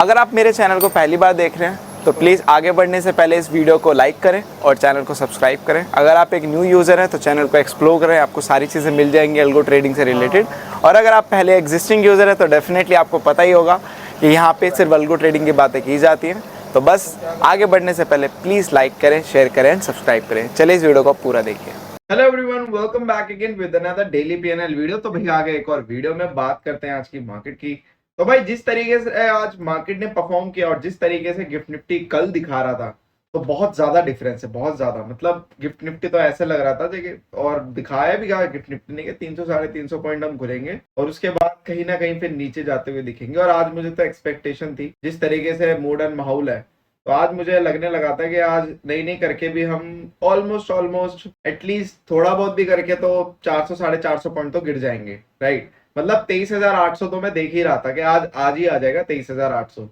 अगर आप मेरे चैनल को पहली बार देख रहे हैं तो प्लीज़ आगे बढ़ने से पहले इस वीडियो को लाइक करें और चैनल को सब्सक्राइब करें। अगर आप एक न्यू यूज़र हैं तो चैनल को एक्सप्लोर करें, आपको सारी चीज़ें मिल जाएंगी अल्गो ट्रेडिंग से रिलेटेड। और अगर आप पहले एग्जिस्टिंग यूज़र हैं तो डेफिनेटली आपको पता ही होगा कि यहाँ पे सिर्फ अल्गो ट्रेडिंग की बातें की जाती हैं। तो बस आगे बढ़ने से पहले प्लीज़ लाइक करें, शेयर करें एंड सब्सक्राइब करें। चलिए इस वीडियो को पूरा देखिए। Hello everyone, welcome back again with another daily PNL video. तो भैया आगे एक और वीडियो में बात करते हैं आज की मार्केट की। तो भाई जिस तरीके से आज मार्केट ने परफॉर्म किया और जिस तरीके से गिफ्ट निफ्टी कल दिखा रहा था, तो बहुत ज्यादा डिफरेंस है, बहुत ज्यादा। मतलब गिफ्ट निफ्टी तो ऐसे लग रहा था देखिए, और दिखाया भी क्या गिफ्ट निफ्टी ने कि 300 350 पॉइंट हम खुलेंगे और उसके बाद कहीं ना कहीं फिर नीचे जाते हुए दिखेंगे। और आज मुझे तो एक्सपेक्टेशन थी, जिस तरीके से मूड एंड माहौल है, तो आज मुझे लगने लगा था कि आज नहीं नहीं करके भी हम ऑलमोस्ट एटलीस्ट थोड़ा बहुत भी करके तो 400 450 पॉइंट तो गिर जाएंगे, राइट। मतलब 23,800 तो मैं देख ही रहा था कि आज ही आ जाएगा 23,800।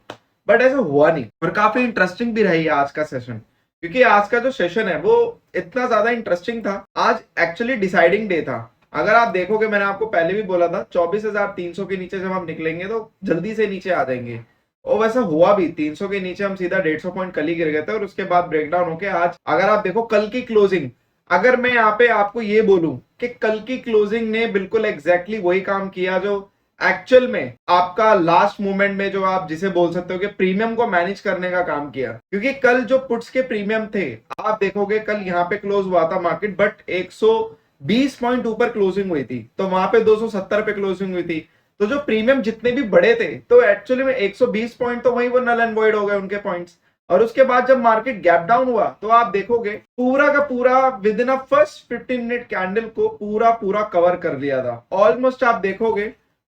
बट ऐसा हुआ नहीं और काफी इंटरेस्टिंग भी रही आज का सेशन, क्योंकि आज का जो सेशन है वो इतना ज्यादा इंटरेस्टिंग था। आज एक्चुअली डिसाइडिंग डे था। अगर आप देखोगे, मैंने आपको पहले भी बोला था 24,300 के नीचे जब हम निकलेंगे तो जल्दी से नीचे आ जाएंगे। और वैसा हुआ भी, 300 के नीचे हम सीधा 150 पॉइंट कल ही गिर गए थे और उसके बाद ब्रेकडाउन होके आज अगर आप देखो कल की क्लोजिंग, अगर मैं यहाँ पे आपको ये बोलूं कि कल की क्लोजिंग ने बिल्कुल एग्जैक्टली वही काम किया जो एक्चुअल में आपका लास्ट मोमेंट में, जो आप जिसे बोल सकते हो कि प्रीमियम को मैनेज करने का काम किया। क्योंकि कल जो पुट्स के प्रीमियम थे, आप देखोगे कल यहाँ पे क्लोज हुआ था मार्केट, बट 120 पॉइंट ऊपर क्लोजिंग हुई थी, तो वहां पे 270 पे क्लोजिंग हुई थी। तो जो प्रीमियम जितने भी बड़े थे, तो एक्चुअली में 120 पॉइंट तो वही वो नल एंड वॉइड हो गए उनके पॉइंट्स। और उसके बाद जब मार्केट गैप डाउन हुआ तो आप देखोगे पूरा का पूरा with in a first 15 minute candle को पूरा कवर कर लिया था। ऑलमोस्ट आप देखोगे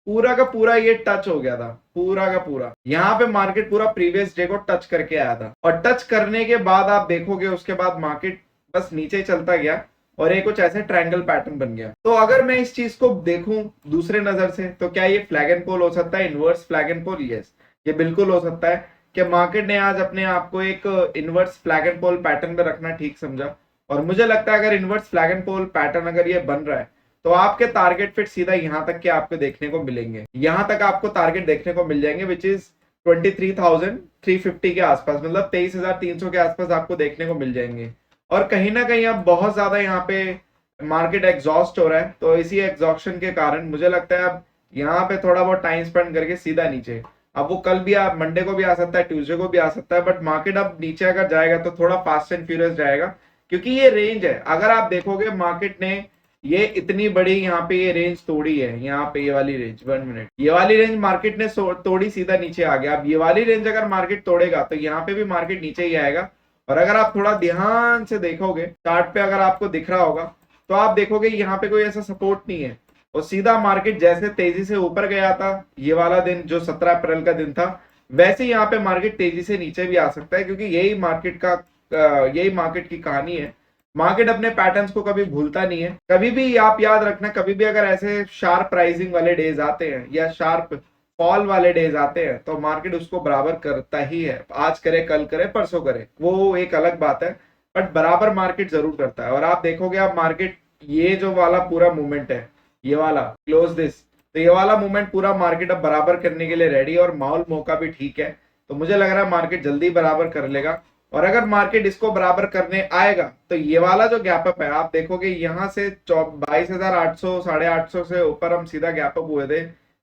पूरा का पूरा ये टच हो गया था, पूरा का पूरा यहाँ पे मार्केट पूरा प्रीवियस डे को टच करके आया था। और टच करने के बाद आप देखोगे उसके बाद मार्केट बस नीचे चलता गया और ये कुछ ऐसे ट्रायंगल पैटर्न बन गया। तो अगर मैं इस चीज को देखूं दूसरे नजर से, तो क्या ये फ्लैग एंड पोल हो सकता है, inverse flag and pole? Yes, ये बिल्कुल हो सकता है कि मार्केट ने आज अपने आप को एक inverse flag and pole pattern में रखना ठीक समझा। और मुझे लगता है अगर inverse flag and pole pattern अगर ये बन रहा है तो आपके टारगेट फिट सीधा यहाँ तक के आपको देखने को मिलेंगे, यहाँ तक आपको टारगेट देखने को मिल जाएंगे, विच इज 23,350 के आसपास, मतलब 23,300 के आसपास आपको देखने को मिल जाएंगे। और कहीं ना कहीं अब बहुत ज्यादा यहाँ पे मार्केट एग्जॉस्ट हो रहा है, तो इसी एग्जॉस्शन के कारण मुझे लगता है अब यहाँ पे थोड़ा बहुत टाइम स्पेंड करके सीधा नीचे, अब वो कल भी मंडे को भी आ सकता है, ट्यूसडे को भी आ सकता है, बट मार्केट अब नीचे अगर जाएगा तो थोड़ा फास्ट एंड फ्यूरियस जाएगा। क्योंकि ये रेंज है, अगर आप देखोगे मार्केट ने ये इतनी बड़ी यहाँ पे ये रेंज तोड़ी है, यहाँ पे ये वाली रेंज, 1 मिनट, ये वाली रेंज मार्केट ने तोड़ी, सीधा नीचे आ गया। अब ये वाली रेंज अगर मार्केट तोड़ेगा तो यहाँ पे भी मार्केट नीचे ही आएगा। और अगर आप थोड़ा ध्यान से देखोगे चार्ट पे, अगर आपको दिख रहा होगा, तो आप देखोगे यहाँ पे कोई ऐसा सपोर्ट नहीं है और सीधा मार्केट जैसे तेजी से ऊपर गया था ये वाला दिन जो 17 अप्रैल का दिन था, वैसे यहाँ पे मार्केट तेजी से नीचे भी आ सकता है। क्योंकि यही मार्केट की कहानी है। मार्केट अपने पैटर्न्स को कभी भूलता नहीं है। कभी भी आप याद रखना, कभी भी अगर ऐसे शार्प प्राइसिंग वाले डेज आते हैं या शार्प फॉल वाले डेज आते हैं, तो मार्केट उसको बराबर करता ही है। आज करे, कल करे, परसों करे, वो एक अलग बात है, बट बराबर मार्केट जरूर करता है। और आप देखोगे आप मार्केट ये जो वाला पूरा मूवमेंट है, ये वाला क्लोज दिस, तो ये वाला मूवमेंट पूरा मार्केट अब बराबर करने के लिए रेडी, और माहौल मौका भी ठीक है। तो मुझे लग रहा है मार्केट जल्दी बराबर कर लेगा। और अगर मार्केट इसको बराबर करने आएगा तो ये वाला जो गैप अप है, आप देखोगे यहाँ से 22,800 850 से ऊपर हम सीधा गैप अप हुए थे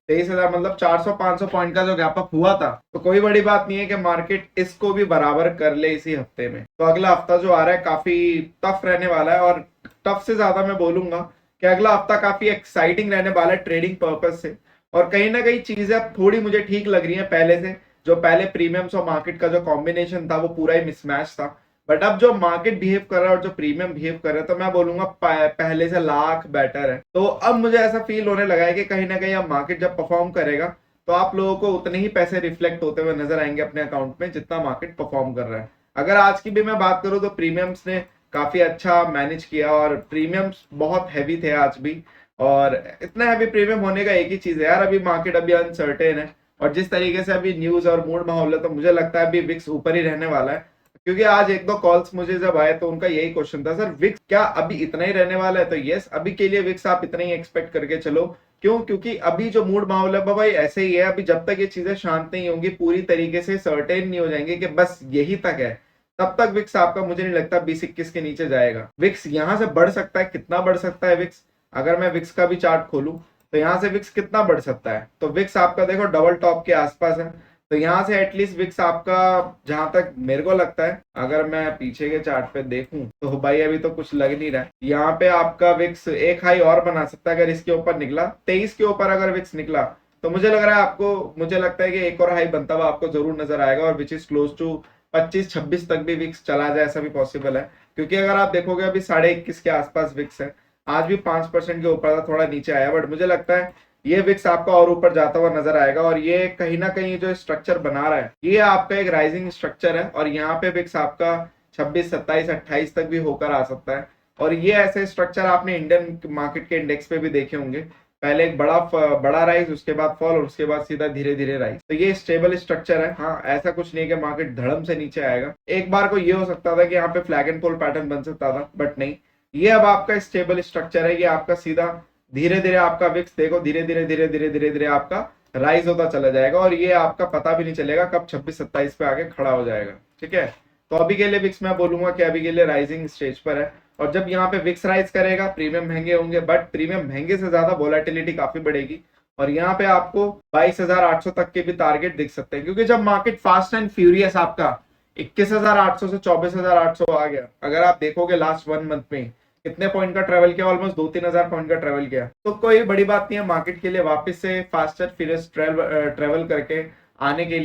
23,000, मतलब 400-500 पॉइंट का जो गैप अप हुआ था। तो कोई बड़ी बात नहीं है कि मार्केट इसको भी बराबर कर ले इसी हफ्ते में। तो अगला हफ्ता जो आ रहा है काफी टफ रहने वाला है, और टफ से ज्यादा मैं बोलूंगा कि अगला हफ्ता काफी एक्साइटिंग रहने वाला है ट्रेडिंग पर्पज से। और कहीं ना कहीं चीजें अब थोड़ी मुझे ठीक लग रही है पहले से। जो पहले प्रीमियम्स और मार्केट का जो कॉम्बिनेशन था वो पूरा ही मिसमैच था, बट अब जो मार्केट बिहेव कर रहा है और जो प्रीमियम बिहेव कर रहा है, तो मैं बोलूंगा पहले से लाख बेटर है। तो अब मुझे ऐसा फील होने लगा है कि कहीं ना कहीं अब मार्केट जब परफॉर्म करेगा तो आप लोगों को उतने ही पैसे रिफ्लेक्ट होते हुए नजर आएंगे अपने अकाउंट में जितना मार्केट परफॉर्म कर रहा है। अगर आज की भी मैं बात करूं तो प्रीमियम्स ने काफी अच्छा मैनेज किया, और प्रीमियम्स बहुत हैवी थे आज भी। और इतना हैवी प्रीमियम होने का एक ही चीज है यार, अभी मार्केट अभी अनसर्टेन है, और जिस तरीके से अभी न्यूज और मूड माहौल है, तो मुझे लगता है अभी विक्स ऊपर ही रहने वाला है। क्योंकि आज एक दो कॉल्स मुझे जब आए तो उनका यही क्वेश्चन था, सर विक्स क्या अभी इतना ही रहने वाला है? तो यस, अभी के लिए विक्स आप इतना ही एक्सपेक्ट करके चलो। क्यों? क्योंकि अभी जो मूड माहौल है भाई ऐसे ही है। अभी जब तक ये चीजें शांत नहीं होंगी, पूरी तरीके से सर्टेन नहीं हो जाएंगे कि बस यही तक है, तब तक विक्स आपका मुझे नहीं लगता 20-21 के नीचे जाएगा। विक्स यहाँ से बढ़ सकता है, कितना बढ़ सकता है विक्स? अगर मैं विक्स का भी चार्ट खोलूं तो यहाँ से विक्स कितना बढ़ सकता है? तो विक्स आपका देखो डबल टॉप के आसपास है, तो यहाँ से एटलीस्ट विक्स आपका, जहां तक मेरे को लगता है, अगर मैं पीछे के चार्ट पे देखूं तो भाई अभी तो कुछ लग नहीं रहा है। यहाँ पे आपका विक्स एक हाई और बना सकता है अगर इसके ऊपर निकला, 23 के ऊपर अगर विक्स निकला तो मुझे लग रहा है आपको, मुझे लगता है कि एक और हाई बनता हुआ आपको जरूर नजर आएगा, और विच इज क्लोज टू 25-26 तक भी विक्स चला जाए, ऐसा भी पॉसिबल है। क्योंकि अगर आप देखोगे अभी 21.5 के आसपास विक्स है, आज भी 5% के ऊपर था, थोड़ा नीचे आया, बट मुझे लगता है ये विक्स आपका और ऊपर जाता हुआ नजर आएगा। और ये कहीं ना कहीं जो स्ट्रक्चर बना रहा है ये आपका एक राइजिंग स्ट्रक्चर है, और यहाँ पे विक्स आपका 26, 27, 28 तक भी होकर आ सकता है। और ये ऐसे स्ट्रक्चर आपने इंडियन मार्केट के इंडेक्स पे भी देखे होंगे, पहले एक बड़ा राइज, उसके बाद फॉल, और उसके बाद सीधा धीरे धीरे राइज। तो ये स्टेबल स्ट्रक्चर है। हाँ, ऐसा कुछ नहीं है कि मार्केट धड़म से नीचे आएगा। एक बार को ये हो सकता था कि यहाँ पे फ्लैग एंड फोल पैटर्न बन सकता था, बट नहीं, ये अब आपका स्टेबल स्ट्रक्चर है। ये आपका सीधा धीरे धीरे आपका विक्स देखो धीरे धीरे धीरे धीरे धीरे धीरे आपका राइज होता चला जाएगा, और ये आपका पता भी नहीं चलेगा कब 26-27 पे आके खड़ा हो जाएगा। ठीक है, तो अभी के लिए विक्स मैं बोलूंगा कि अभी के लिए राइजिंग स्टेज पर है। और जब यहाँ पे विक्स राइज करेगा प्रीमियम महंगे होंगे, बट प्रीमियम महंगे से ज्यादा वोलेटिलिटी काफी बढ़ेगी, और यहाँ पे आपको 22,800 तक के भी टारगेट दिख सकते हैं। क्योंकि जब मार्केट फास्ट एंड फ्यूरियस आपका 21,800 से 24,800 आ गया, अगर आप देखोगे लास्ट 1 मंथ में कितने पॉइंट का ट्रेवल किया, ऑलमोस्ट 2-3 हजार पॉइंट का ट्रेवल किया, तो कोई बड़ी बात नहीं है मार्केट के लिए वापस से फास्टर फ्यूरियस ट्रेवल करके आने के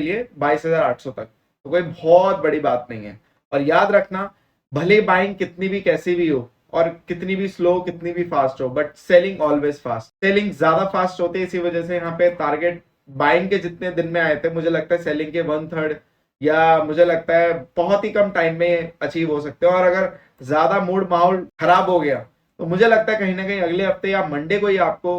लिए 22,800 तक, तो कोई बहुत बड़ी बात नहीं है। और याद रखना, भले बाइंग कितनी भी कैसी भी हो, और कितनी भी स्लो कितनी भी फास्ट हो, but selling always fast, selling ज्यादा फास्ट होती है। इसी वजह से यहाँ पे टारगेट बाइंग के जितने दिन में आए थे, मुझे लगता है सेलिंग के 1/3 या मुझे लगता है बहुत ही कम टाइम में अचीव हो सकते हैं। और अगर ज्यादा मूड माहौल खराब हो गया तो मुझे लगता है कहीं ना कहीं अगले हफ्ते या मंडे को ही आपको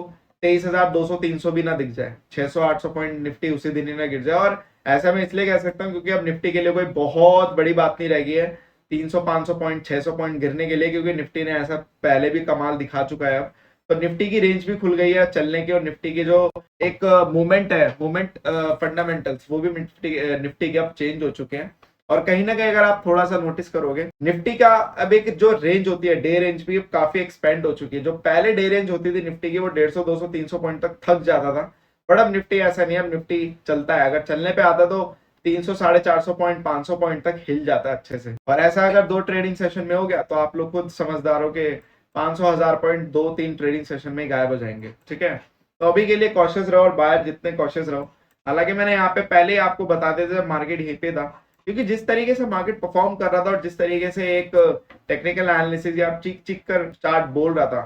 23,200-300 भी ना दिख जाए, 600-800 पॉइंट निफ्टी उसी दिन ही ना गिर जाए। और ऐसा मैं इसलिए कह सकता हूँ क्योंकि अब निफ्टी के लिए कोई बहुत बड़ी बात नहीं रह गई है 300-500 पॉइंट 600 पॉइंट गिरने के लिए, क्योंकि निफ्टी ने ऐसा पहले भी कमाल दिखा चुका है। अब तो निफ्टी की रेंज भी खुल गई है चलने की, और निफ्टी की जो एक मूवमेंट है, मूवमेंट फंडामेंटल्स, वो भी निफ्टी के अब चेंज हो चुके हैं। और कहीं ना कहीं अगर आप थोड़ा सा नोटिस करोगे, निफ्टी का अब एक जो रेंज होती है, डे रेंज भी अब काफी एक्सपेंड हो चुकी है। जो पहले डे रेंज होती थी निफ्टी की, वो 150, 200, 300 पॉइंट तक थक जाता था, बट अब निफ्टी ऐसा नहीं है। अब निफ्टी चलता है, अगर चलने पे आता तो 300, 450 पॉइंट, 500 पॉइंट तक हिल जाता है अच्छे से। और ऐसा अगर 2 ट्रेडिंग सेशन में हो गया तो आप लोग खुद समझदार हो के 500-1000 पॉइंट 2-3 ट्रेडिंग सेशन में गायब हो जाएंगे। ठीक है, तो अभी के लिए कॉशियस रहो, और बाहर जितने कॉशियस रहो। हालांकि मैंने यहाँ पे पहले ही आपको बता देते जब मार्केट यहीं पे था, क्योंकि जिस तरीके से मार्केट परफॉर्म कर रहा था, और जिस तरीके से एक टेक्निकल एनालिसिस या चीख चीख कर चार्ट बोल रहा था,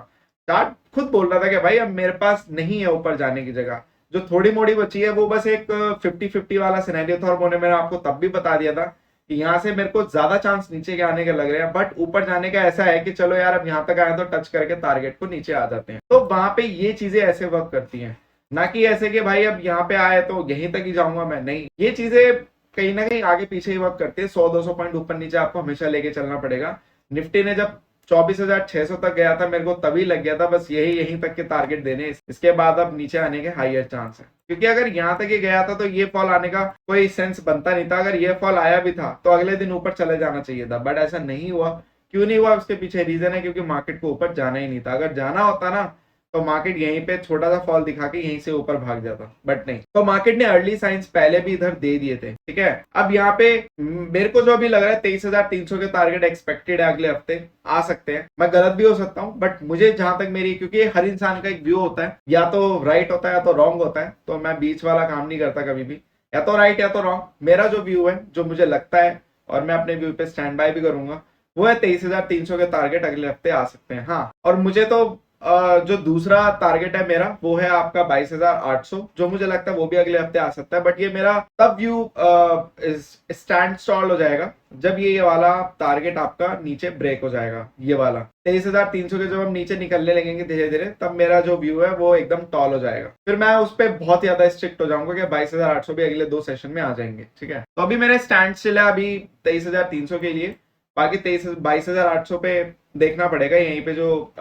चार्ट खुद बोल रहा था कि भाई अब मेरे पास नहीं है ऊपर जाने की जगह, जो थोड़ी मोड़ी बची है वो बस एक 50-50 वाला सिनेरियो था। और मैंने आपको तब भी बता दिया था कि यहाँ से मेरे को ज्यादा चांस नीचे के आने के लग रहे हैं, बट ऊपर जाने का ऐसा है कि चलो यार अब यहाँ तक आए तो टच करके टारगेट को नीचे आ जाते हैं। तो वहां पे ये चीजें ऐसे वर्क करती हैं, ना कि ऐसे कि भाई अब यहाँ पे आए तो यहीं तक ही जाऊंगा मैं, नहीं। ये चीजें कहीं ना कहीं आगे पीछे ही वर्क करते हैं। 100-200 पॉइंट ऊपर नीचे आपको हमेशा लेके चलना पड़ेगा। निफ्टी ने जब 24,600 तक गया था, मेरे को तभी लग गया था बस यहीं तक के टारगेट देने, इसके बाद अब नीचे आने के हाईएस्ट चांस है। क्योंकि अगर यहाँ तक ही गया था तो ये फॉल आने का कोई सेंस बनता नहीं था। अगर ये फॉल आया भी था तो अगले दिन ऊपर चले जाना चाहिए था, बट ऐसा नहीं हुआ। क्यों नहीं हुआ, उसके पीछे रीजन है, क्योंकि मार्केट को ऊपर जाना ही नहीं था। अगर जाना होता ना तो मार्केट यहीं पे छोटा सा फॉल दिखा के यहीं से ऊपर भाग जाता, बट नहीं। तो मार्केट ने अर्ली साइंस पहले भी इधर दे दिए थे। ठीक है, अब यहाँ पे मेरे को जो अभी लग रहा है 23,300 के टारगेट एक्सपेक्टेड है, अगले हफ्ते आ सकते हैं। मैं गलत भी हो सकता हूँ, बट मुझे जहां तक मेरी, क्योंकि हर इंसान का एक व्यू होता है, या तो राइट होता है या तो रॉन्ग होता है, तो मैं बीच वाला काम नहीं करता कभी भी, या तो राइट या तो रॉन्ग। मेरा जो व्यू है, जो मुझे लगता है, और मैं अपने व्यू पे स्टैंड बाय भी करूंगा, वो है 23,300 के टारगेट अगले हफ्ते आ सकते हैं। हाँ, और मुझे तो जो दूसरा टारगेट है मेरा, वो है आपका 22,800, जो मुझे लगता है वो भी अगले हफ्ते आ सकता है। बट ये मेरा तब व्यू स्टैंड स्टॉल हो जाएगा जब ये वाला टारगेट आपका नीचे ब्रेक हो जाएगा। ये वाला 23,300 के जब हम नीचे निकलने लगेंगे धीरे धीरे, तब मेरा जो व्यू है वो एकदम टॉल हो जाएगा। फिर मैं उस पर बहुत ज्यादा स्ट्रिक्ट हो जाऊंगा कि 22,800 भी अगले 2 सेशन में आ जाएंगे। ठीक है, तो अभी मैंने स्टैंड स्टिल है अभी 23,300 के लिए। बाकी 22,800 पे देखना पड़ेगा, यहीं पे जो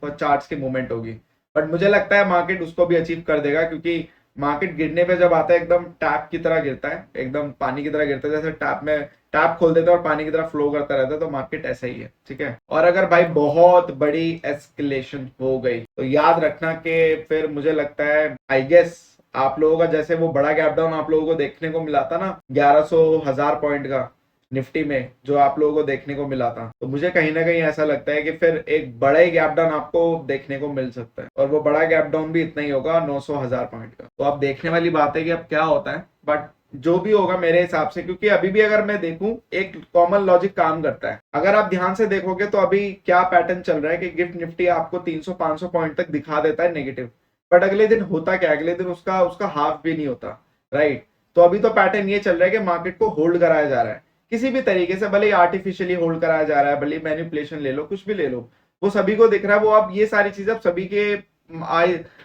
चार्ट्स की मूवमेंट होगी। बट मुझे लगता है मार्केट उसको भी अचीव कर देगा, क्योंकि मार्केट गिरने पे जब आता है एकदम टैप की तरह गिरता है, एकदम पानी की तरह गिरता है, जैसे टैप में टैप खोल देते हैं और पानी की तरह फ्लो करता रहता है, तो मार्केट ऐसा ही है, ठीक है। और अगर भाई बहुत बड़ी एस्केलेशन हो गई तो याद रखना कि फिर मुझे लगता है आई गेस आप लोगों का जैसे वो बड़ा गैप डाउन आप लोगों को देखने को मिला था ना 1100 1000 पॉइंट का निफ्टी में, जो आप लोगों को देखने को मिला था, तो मुझे कहीं ना कहीं ऐसा लगता है कि फिर एक बड़ा ही गैप डाउन आपको देखने को मिल सकता है, और वो बड़ा गैप डाउन भी इतना ही होगा 900 1000 पॉइंट का। तो अब देखने वाली बात है कि अब क्या होता है, बट जो भी होगा मेरे हिसाब से, क्योंकि अभी भी अगर मैं देखूं एक कॉमन लॉजिक काम करता है। अगर आप ध्यान से देखोगे तो अभी क्या पैटर्न चल रहा है कि गिफ्ट निफ्टी आपको 300 500 पॉइंट तक दिखा देता है नेगेटिव, बट अगले दिन होता क्या, अगले दिन उसका उसका हाफ भी नहीं होता, राइट। तो अभी तो पैटर्न ये चल रहा है कि मार्केट को होल्ड कराया जा रहा है किसी भी तरीके से, भले आर्टिफिशियली होल्ड कराया जा रहा है, भले मैनिपुलेशन ले लो, कुछ भी ले लो, वो सभी को दिख रहा है। वो अब ये सारी चीजें अब सभी के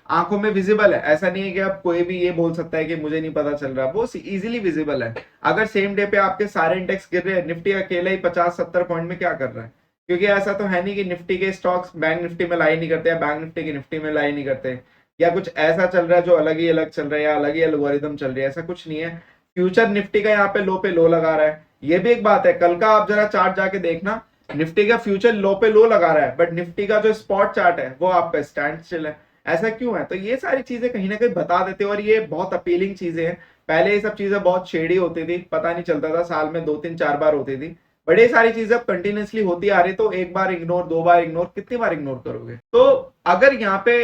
आंखों में विजिबल है। ऐसा नहीं है कि अब कोई भी ये बोल सकता है कि मुझे नहीं पता चल रहा, वो इजीली विजिबल है। अगर सेम डे पे आपके सारे इंडेक्स गिर रहे हैं, निफ्टी अकेला ही 50-70 पॉइंट में क्या कर रहा है, क्योंकि ऐसा तो है नहीं कि निफ्टी के स्टॉक्स बैंक निफ्टी में लाई नहीं करते या बैंक निफ्टी की निफ्टी में लाई नहीं करते, या कुछ ऐसा चल रहा है जो अलग ही अलग चल रहा है या अलग ही एल्गोरिदम चल रही है, ऐसा कुछ नहीं है। फ्यूचर निफ्टी का यहाँ पे लो लगा रहा है, ये भी एक बात है। कल का आप जरा चार्ट जाके देखना, निफ्टी का फ्यूचर लो पे लो लगा रहा है, बट निफ्टी का जो स्पॉट चार्ट है वो आपका स्टैंड स्टिल है। ऐसा क्यों है? तो ये सारी चीजें कहीं ना कहीं बता देते हैं, और ये बहुत अपीलिंग चीजें हैं। पहले ये सब चीजें बहुत शेडी होती थी, पता नहीं चलता था, साल में 2-3-4 बार होती थी, बट ये सारी चीजें अब कंटिन्यूसली होती आ रही, तो एक बार इग्नोर, 2 बार इग्नोर, कितनी बार इग्नोर करोगे? तो अगर यहाँ पे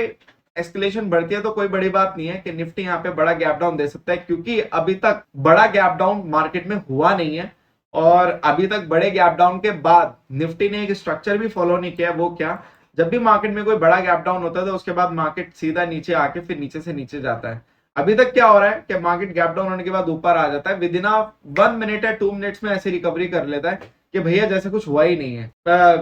एस्केलेशन बढ़ती है तो कोई बड़ी बात नहीं है कि निफ्टी यहाँ पे बड़ा गैप डाउन दे सकता है, क्योंकि अभी तक बड़ा गैप डाउन मार्केट में हुआ नहीं है, और अभी तक बड़े गैप डाउन के बाद निफ्टी ने एक स्ट्रक्चर भी फॉलो नहीं किया। वो क्या? जब भी मार्केट में कोई बड़ा गैप डाउन होता है तो उसके बाद मार्केट सीधा नीचे आके फिर नीचे से नीचे जाता है। अभी तक क्या हो रहा है कि मार्केट गैप डाउन होने के बाद ऊपर आ जाता है, विद इन 1 मिनट या 2 मिनट्स में ऐसी रिकवरी कर लेता है कि भैया जैसे कुछ हुआ ही नहीं है,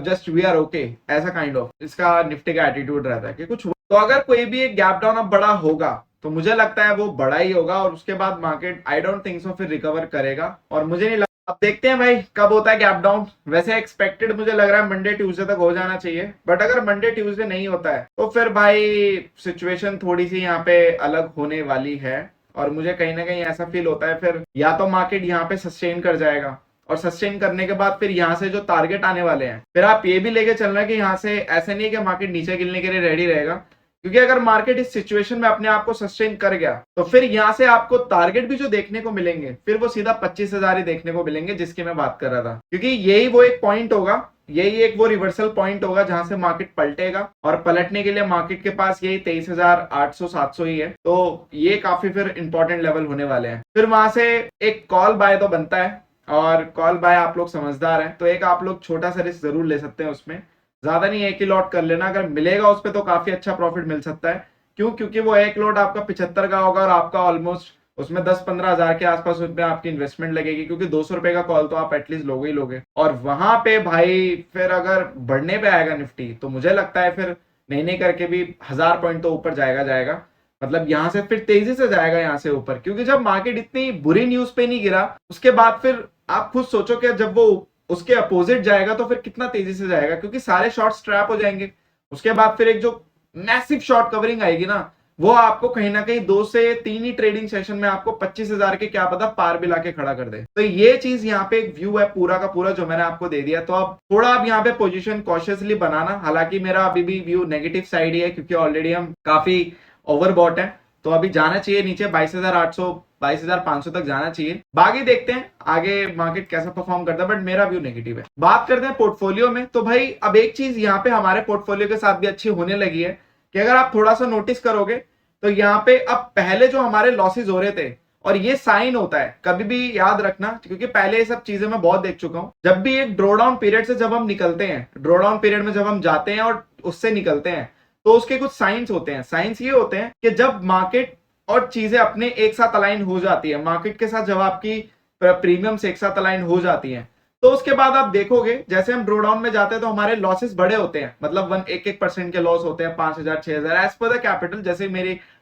जस्ट वी आर ओके, ऐसा काइंड ऑफ इसका निफ्टी का एटीट्यूड रहता है कि कुछ। तो अगर कोई भी एक गैप डाउन अब बड़ा होगा तो मुझे लगता है वो बड़ा ही होगा, और उसके बाद market I don't think so फिर रिकवर करेगा, और मुझे नहीं लगता। अब देखते हैं भाई कब होता है गैप डाउन। वैसे एक्सपेक्टेड मुझे लग रहा है मंडे ट्यूसडे तक हो जाना चाहिए, बट अगर मंडे ट्यूसडे नहीं होता है तो फिर भाई सिचुएशन थोड़ी सी यहाँ पे अलग होने वाली है, और मुझे कहीं ना कहीं ऐसा फील होता है फिर या तो मार्केट यहाँ पे सस्टेन कर जाएगा, और सस्टेन करने के बाद फिर यहाँ से जो टारगेट आने वाले हैं, फिर आप ये भी लेके चलना है कि यहाँ से ऐसा नहीं है कि मार्केट नीचे गिरने के लिए रेडी रहेगा, क्योंकि अगर मार्केट इस सिचुएशन में अपने आप को सस्टेन कर गया तो फिर यहाँ से आपको टारगेट भी जो देखने को मिलेंगे फिर वो सीधा 25,000 ही देखने को मिलेंगे, जिसकी मैं बात कर रहा था। क्योंकि यही वो एक पॉइंट होगा, यही एक वो रिवर्सल पॉइंट होगा जहां से मार्केट पलटेगा, और पलटने के लिए मार्केट के पास यही 23,800-700 ही है। तो ये काफी फिर इंपॉर्टेंट लेवल होने वाले हैं। फिर वहां से एक कॉल बाय तो बनता है, और कॉल बाय आप लोग समझदार हैं तो एक आप लोग छोटा सा रिस्क जरूर ले सकते हैं उसमें, ज्यादा नहीं, एक ही लॉट कर लेना। अगर मिलेगा उस पर तो काफी अच्छा प्रॉफिट मिल सकता है। क्यों? क्योंकि वो एक लॉट आपका 75 का होगा, और आपका ऑलमोस्ट उसमें 10-15 हजार के आसपास उसमें आपकी इन्वेस्टमेंट लगेगी, क्योंकि 200 रुपए का कॉल तो आप एटलीस्ट लोगे ही लोगे। और वहां पे भाई फिर अगर बढ़ने पे आएगा निफ्टी तो मुझे लगता है फिर नहीं करके भी 1000 पॉइंट तो ऊपर जाएगा, मतलब यहाँ से फिर तेजी से जाएगा यहाँ से ऊपर। क्योंकि जब मार्केट इतनी बुरी न्यूज पे नहीं गिरा, उसके बाद फिर आप खुद सोचो कि जब वो उसके अपोजिट जाएगा तो फिर कितना तेजी से जाएगा, क्योंकि सारे शॉर्ट्स ट्रैप हो जाएंगे। उसके बाद फिर एक जो मैसिव शॉर्ट कवरिंग आएगी ना, वो आपको कहीं ना कहीं 2 से 3 ही ट्रेडिंग सेशन में आपको 25,000 के क्या पता पार भी लाके खड़ा कर दे। तो ये चीज यहाँ पे एक व्यू है पूरा का पूरा जो मैंने आपको दे दिया। तो अब थोड़ा अब यहाँ पे पोजीशन कॉशियसली बनाना, हालांकि मेरा अभी भी व्यू नेगेटिव साइड ही है, क्योंकि ऑलरेडी हम काफी ओवरबॉट है। तो अभी जाना चाहिए नीचे 22,800 22,500 तक जाना चाहिए। बाकी देखते हैं आगे मार्केट कैसा परफॉर्म करता है, बट मेरा व्यू नेगेटिव है। बात करते हैं पोर्टफोलियो में, तो भाई अब एक चीज यहाँ पे हमारे पोर्टफोलियो के साथ भी अच्छी होने लगी है कि अगर आप थोड़ा सा नोटिस करोगे तो यहाँ पे अब पहले जो हमारे लॉसेज हो रहे थे, और ये साइन होता है, कभी भी याद रखना, क्योंकि पहले ये सब चीजें मैं बहुत देख चुका हूं। जब भी एक ड्रॉडाउन पीरियड से जब हम निकलते हैं, ड्रॉडाउन पीरियड में जब हम जाते हैं और उससे निकलते हैं, तो उसके कुछ साइंस होते हैं। साइंस ये होते हैं कि जब मार्केट और चीजें अपने एक साथ अलाइन हो जाती है, मार्केट के साथ जब आपकी प्रीमियम्स एक साथ अलाइन हो जाती हैं, तो उसके बाद आप देखोगे जैसे हम ड्रो डाउन में जाते हैं तो हमारे लॉसेस बड़े होते हैं, मतलब 1-1% के लॉस होते हैं, 5,000 6,000 एज पर द कैपिटल। जैसे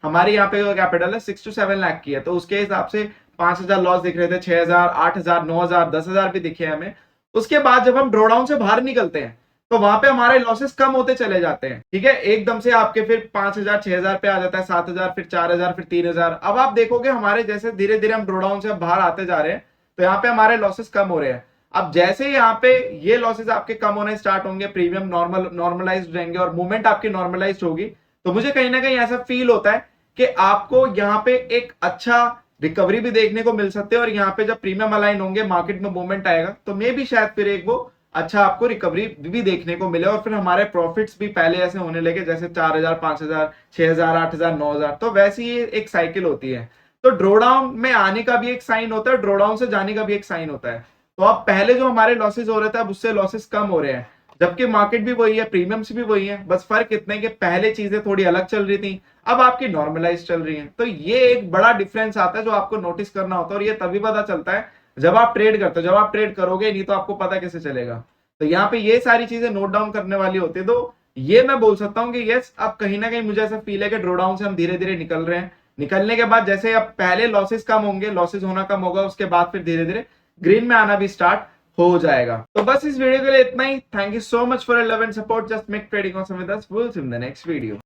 हमारे यहाँ पे कैपिटल है 6 to 7 लाख की है, तो उसके हिसाब से 5,000 लॉस दिख रहे थे, 6,000 8,000 9,000 10,000 भी दिखे हमें। उसके बाद जब हम ड्रो डाउन से बाहर निकलते हैं तो वहां पे हमारे लॉसेस कम होते चले जाते हैं। ठीक है, एकदम से आपके फिर 5,000 6,000 पे आ जाता है, 7,000 फिर 4,000 फिर 3,000। अब आप देखोगे हमारे जैसे धीरे धीरे हम ड्रॉडाउन से बाहर आते जा रहे हैं तो यहाँ पे हमारे लॉसेस कम हो रहे हैं। अब जैसे ही यहाँ पे ये लॉसेस आपके कम होने स्टार्ट होंगे, प्रीमियम नॉर्मलाइज रहेंगे और मूवमेंट आपकी नॉर्मलाइज होगी, तो मुझे कहीं ना कहीं ऐसा फील होता है कि आपको यहाँ पे एक अच्छा रिकवरी भी देखने को मिल सकते हैं। और यहाँ पे जब प्रीमियम अलाइन होंगे, मार्केट में मूवमेंट आएगा, तो मे भी शायद फिर एक वो अच्छा आपको रिकवरी भी देखने को मिले और फिर हमारे प्रॉफिट्स भी पहले ऐसे होने लगे जैसे 4,000 5,000 6,000 8,000 9,000। तो वैसे ही एक साइकिल होती है। तो ड्रॉडाउन में आने का भी एक साइन होता है, ड्रॉडाउन से जाने का भी एक साइन होता है। तो अब पहले जो हमारे लॉसेस हो रहे थे अब उससे लॉसेस कम हो रहे हैं, जबकि मार्केट भी वही है, प्रीमियम्स भी वही है, बस फर्क इतना है कि पहले चीजें थोड़ी अलग चल रही थी, अब आपकी नॉर्मलाइज चल रही है। तो ये एक बड़ा डिफरेंस आता है जो आपको नोटिस करना होता है। और ये तभी पता चलता है जब आप ट्रेड करते हो, जब आप ट्रेड करोगे नहीं तो आपको पता कैसे चलेगा। तो यहाँ पे ये सारी चीजें नोट डाउन करने वाली होती है। तो ये मैं बोल सकता हूँ कि यस, अब कहीं ना कहीं मुझे ऐसा फील है कि ड्रॉडाउन से हम धीरे धीरे निकल रहे हैं। निकलने के बाद जैसे अब पहले लॉसेस कम होंगे, लॉसेस होना कम होगा, उसके बाद फिर धीरे धीरे ग्रीन में आना भी स्टार्ट हो जाएगा। तो बस इस वीडियो के लिए इतना ही। Thank you so much for your love and support. Just make trading awesome with us. Will see you in the next video.